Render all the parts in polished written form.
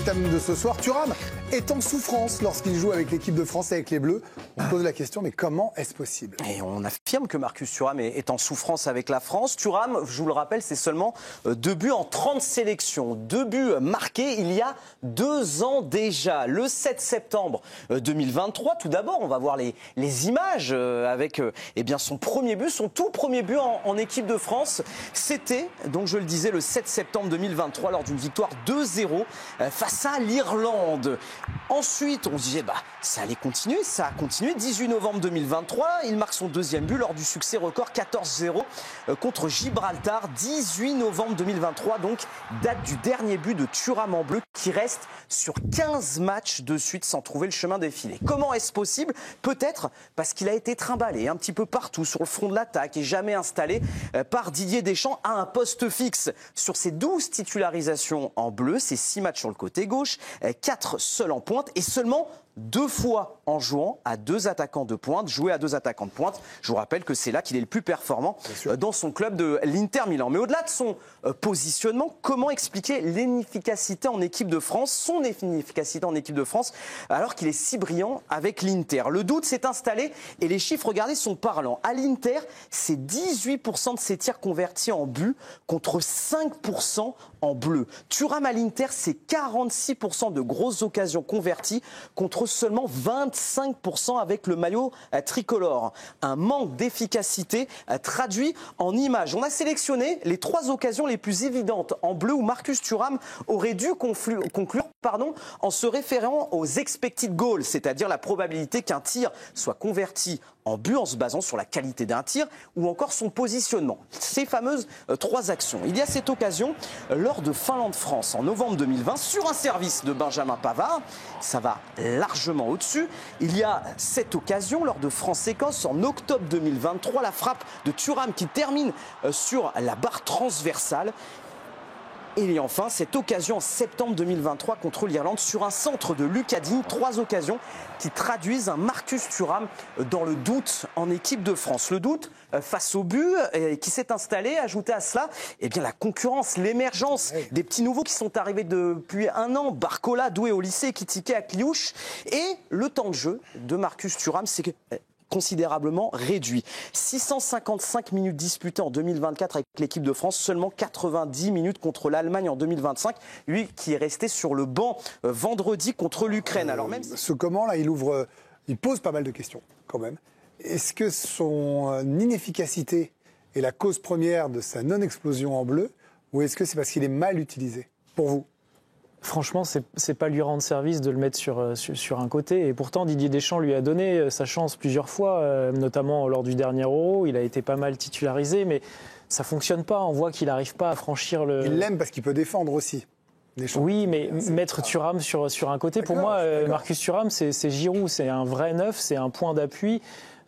thème de ce soir. Thuram est en souffrance lorsqu'il joue avec l'équipe de France et avec les Bleus. On pose la question, mais comment est-ce possible? Et on affirme que Marcus Thuram est en souffrance avec la France. Thuram, je vous le rappelle, c'est seulement 2 buts en 30 sélections. 2 buts marqués il y a 2 ans déjà. Le 7 septembre 2023, tout d'abord, on va voir les images avec son premier but, son tout premier but en équipe de France. C'était, donc je le disais, le 7 septembre 2023 lors d'une victoire 2-0 face à l'Irlande. Ensuite, on se disait, ça allait continuer, ça a continué. 18 novembre 2023, il marque son deuxième but lors du succès record 14-0 contre Gibraltar. 18 novembre 2023, donc date du dernier but de Thuram en bleu qui reste sur 15 matchs de suite sans trouver le chemin défilé. Comment est-ce possible? Peut-être parce qu'il a été trimballé un petit peu partout sur le front de l'attaque et jamais installé par Didier Deschamps à un poste fixe. Sur ses 12 titularisations en bleu, c'est 6 matchs sur le côté gauche, 4 seuls en pointe et seulement 2 fois en jouant à 2 attaquants de pointe. Jouer à 2 attaquants de pointe, je vous rappelle que c'est là qu'il est le plus performant dans son club de l'Inter Milan. Mais au-delà de son positionnement, comment expliquer l'inefficacité en équipe de France, son inefficacité en équipe de France, alors qu'il est si brillant avec l'Inter? Le doute s'est installé et les chiffres, regardez, sont parlants. À l'Inter, c'est 18% de ses tirs convertis en but contre 5% en bleu. Thuram à l'Inter, c'est 46% de grosses occasions converties contre seulement 25% avec le maillot tricolore. Un manque d'efficacité traduit en images. On a sélectionné les 3 occasions les plus évidentes en bleu où Marcus Thuram aurait dû conclure en se référant aux expected goals, c'est-à-dire la probabilité qu'un tir soit converti en but en se basant sur la qualité d'un tir ou encore son positionnement. Ces fameuses 3 actions. Il y a cette occasion lors de Finlande-France en novembre 2020 sur un service de Benjamin Pavard. Ça va largement au-dessus. Il y a cette occasion lors de France-Écosse en octobre 2023. La frappe de Thuram qui termine sur la barre transversale. Et il y a enfin cette occasion en septembre 2023 contre l'Irlande sur un centre de Lucas Digne. 3 occasions qui traduisent un Marcus Thuram dans le doute en équipe de France. Le doute face au but qui s'est installé, ajouté à cela la concurrence, l'émergence des petits nouveaux qui sont arrivés depuis 1 an. Barcola, doué au lycée, Ekitike à Cliouche. Et le temps de jeu de Marcus Thuram, c'est que considérablement réduit. 655 minutes disputées en 2024 avec l'équipe de France, seulement 90 minutes contre l'Allemagne en 2025. Lui qui est resté sur le banc vendredi contre l'Ukraine. Alors même ce comment là, il pose pas mal de questions quand même. Est-ce que son inefficacité est la cause première de sa non-explosion en bleu, ou est-ce que c'est parce qu'il est mal utilisé pour vous? Franchement, c'est pas lui rendre service de le mettre sur un côté. Et pourtant, Didier Deschamps lui a donné sa chance plusieurs fois, notamment lors du dernier Euro. Il a été pas mal titularisé, mais ça fonctionne pas. On voit qu'il n'arrive pas à franchir le... Il l'aime parce qu'il peut défendre aussi. Deschamps. Oui, mais mettre Thuram sur un côté, pour moi, Marcus Thuram, c'est Giroud. C'est un vrai neuf, c'est un point d'appui.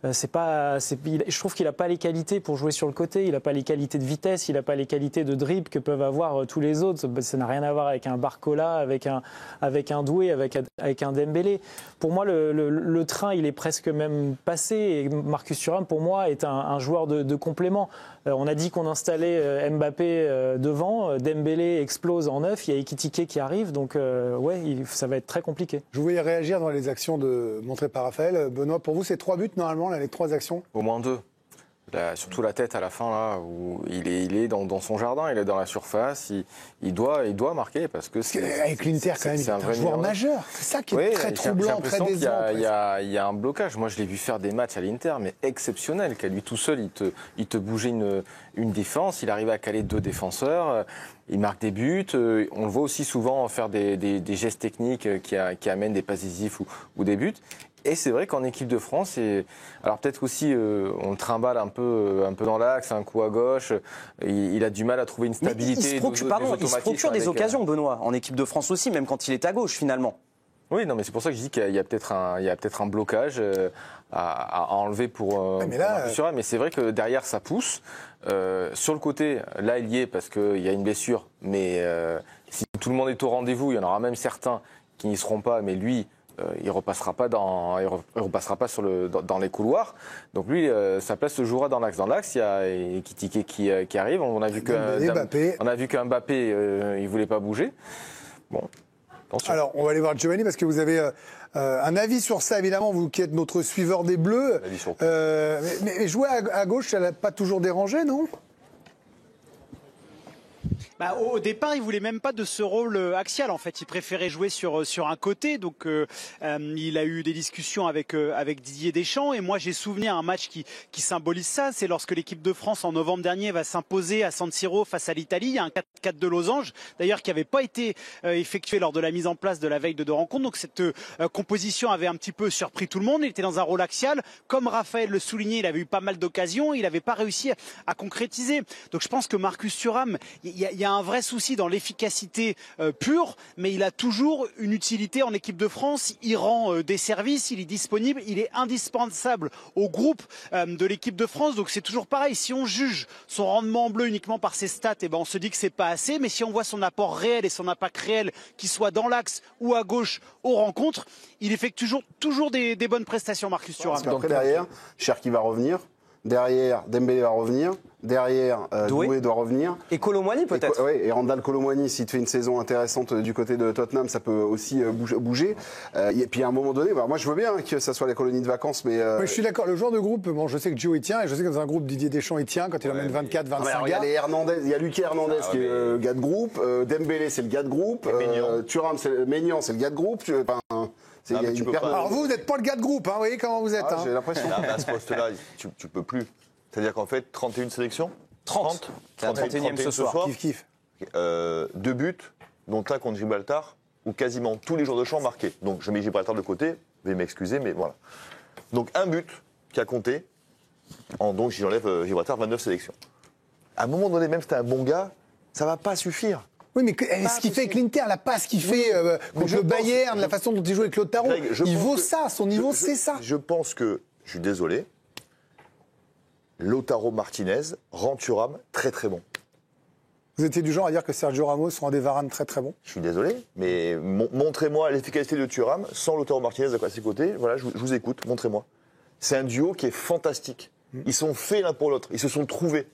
Je trouve qu'il n'a pas les qualités pour jouer sur le côté, il n'a pas les qualités de vitesse, il n'a pas les qualités de dribble que peuvent avoir tous les autres. Ça n'a rien à voir avec un Barcola, avec un Doué, avec un Dembélé. Pour moi, le train, il est presque même passé. Et Marcus Thuram, pour moi, est un joueur de complément. On a dit qu'on installait Mbappé devant, Dembélé explose en neuf, il y a Ekitike qui arrive, donc ça va être très compliqué. Je voulais réagir dans les actions montrées par Raphaël. Benoît, pour vous, c'est 3 buts normalement, là, les 3 actions? Au moins 2. Surtout la tête à la fin, là, où il est dans son jardin, il est dans la surface, il doit marquer parce que avec l'Inter, quand même, c'est un joueur majeur. C'est ça qui est très troublant, très décevant. Il y a un blocage. Moi, je l'ai vu faire des matchs à l'Inter, mais exceptionnels, qu'à lui tout seul, il te bougeait une défense, il arrivait à caler 2 défenseurs, il marque des buts. On le voit aussi souvent faire des gestes techniques qui amènent des passes décisives ou des buts. Et c'est vrai qu'en équipe de France, alors peut-être aussi on le trimballe un peu dans l'axe, un coup à gauche, il a du mal à trouver une stabilité. Il se procure des occasions, Benoît, en équipe de France aussi, même quand il est à gauche finalement. Oui, non, mais c'est pour ça que je dis qu'il y a peut-être un blocage à enlever pour Thuram. Mais c'est vrai que derrière ça pousse. Sur le côté, là il y est parce qu'il y a une blessure, mais si tout le monde est au rendez-vous, il y en aura même certains qui n'y seront pas, mais lui... il repassera pas dans les couloirs. Donc lui, sa place se jouera dans l'axe. Dans l'axe, il y a Ekitike qui arrive. On a vu qu'un Mbappé, il voulait pas bouger. Bon, Attention. Alors, on va aller voir Giovanni parce que vous avez un avis sur ça, évidemment, vous qui êtes notre suiveur des Bleus. Mais jouer à gauche, ça n'a pas toujours dérangé, non ? Au départ, il voulait même pas de ce rôle axial. En fait, il préférait jouer sur un côté. Donc, il a eu des discussions avec Didier Deschamps. Et moi, j'ai souvenir un match qui symbolise ça. C'est lorsque l'équipe de France, en novembre dernier, va s'imposer à San Siro face à l'Italie. Il y a un 4-4 de losange, d'ailleurs, qui n'avait pas été effectué lors de la mise en place de la veille de 2 rencontres. Donc, cette composition avait un petit peu surpris tout le monde. Il était dans un rôle axial. Comme Raphaël le soulignait, il avait eu pas mal d'occasions. Il n'avait pas réussi à concrétiser. Donc, je pense que Marcus Thuram, il y a un vrai souci dans l'efficacité pure, mais il a toujours une utilité en équipe de France. Il rend des services, il est disponible, il est indispensable au groupe de l'équipe de France. Donc c'est toujours pareil. Si on juge son rendement en bleu uniquement par ses stats, on se dit que c'est pas assez. Mais si on voit son apport réel et son impact réel, qu'il soit dans l'axe ou à gauche aux rencontres, il effectue toujours des bonnes prestations, Marcus Thuram. Après derrière, Cherki va revenir. Derrière, Dembélé va revenir. Derrière, Doué doit revenir. Et Kolo Muani peut-être. Oui, et Randal Kolo Muani, s'il te fait une saison intéressante du côté de Tottenham, ça peut aussi bouger. Et puis à un moment donné, moi je veux bien que ça soit les colonies de vacances, mais... Oui, je suis d'accord. Le genre de groupe, je sais que Gio y tient, et je sais que dans un groupe, Didier Deschamps y tient quand il emmène 24, 25 gars. Il y a Lucas Hernandez qui est le gars de groupe. Dembélé, c'est le gars de groupe. Thuram, Maignan, c'est le gars de groupe. Alors vous n'êtes pas le gars de groupe, vous voyez comment vous êtes. J'ai l'impression. À ce poste-là, tu peux plus. C'est-à-dire qu'en fait, 31 sélections 31e ce soir. Kiff. 2 buts, dont un contre Gibraltar, où quasiment tous les joueurs de champ marqués. Donc je mets Gibraltar de côté, vous allez m'excuser, mais voilà. Donc un but qui a compté, donc j'enlève Gibraltar, 29 sélections. À un moment donné, même si t'es un bon gars, ça va pas suffire. Oui, mais ce qu'il fait avec l'Inter, la passe qu'il fait contre le Bayern, la façon dont il joue avec Lautaro, il vaut ça, son niveau, c'est ça. Je pense que, je suis désolé, Lautaro Martinez rend Thuram très très bon. Vous étiez du genre à dire que Sergio Ramos rend des Varane très très bon. Je suis désolé, mais montrez-moi l'efficacité de Thuram sans Lautaro Martinez à ses côtés. Voilà, je vous écoute, montrez-moi. C'est un duo qui est fantastique. Ils sont faits l'un pour l'autre, ils se sont trouvés.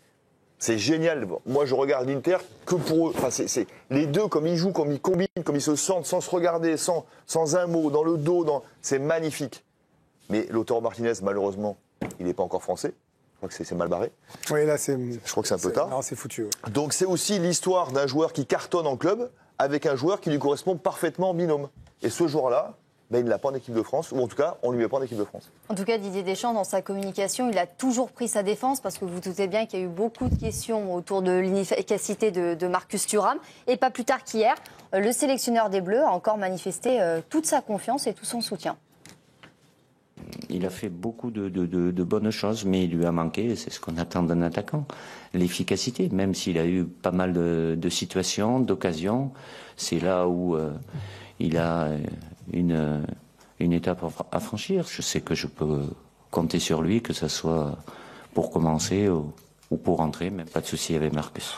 C'est génial. Moi, je regarde l'Inter que pour eux. Enfin, c'est les deux, comme ils jouent, comme ils combinent, comme ils se sentent, sans se regarder, sans un mot, dans le dos. C'est magnifique. Mais Lautaro Martinez, malheureusement, il n'est pas encore français. Je crois que c'est mal barré. Oui, là, je crois que c'est un peu tard. Non, c'est foutu. Ouais. Donc, c'est aussi l'histoire d'un joueur qui cartonne en club avec un joueur qui lui correspond parfaitement en binôme. Et ce joueur-là, il ne l'a pas en équipe de France, ou en tout cas, on ne lui met pas en équipe de France. En tout cas, Didier Deschamps, dans sa communication, il a toujours pris sa défense, parce que vous doutez bien qu'il y a eu beaucoup de questions autour de l'inefficacité de Marcus Thuram. Et pas plus tard qu'hier, le sélectionneur des Bleus a encore manifesté toute sa confiance et tout son soutien. Il a fait beaucoup de bonnes choses, mais il lui a manqué, c'est ce qu'on attend d'un attaquant, l'efficacité. Même s'il a eu pas mal de situations, d'occasions, c'est là où il a une étape à franchir. Je sais que je peux compter sur lui, que ce soit pour commencer ou pour rentrer, mais pas de souci avec Marcus.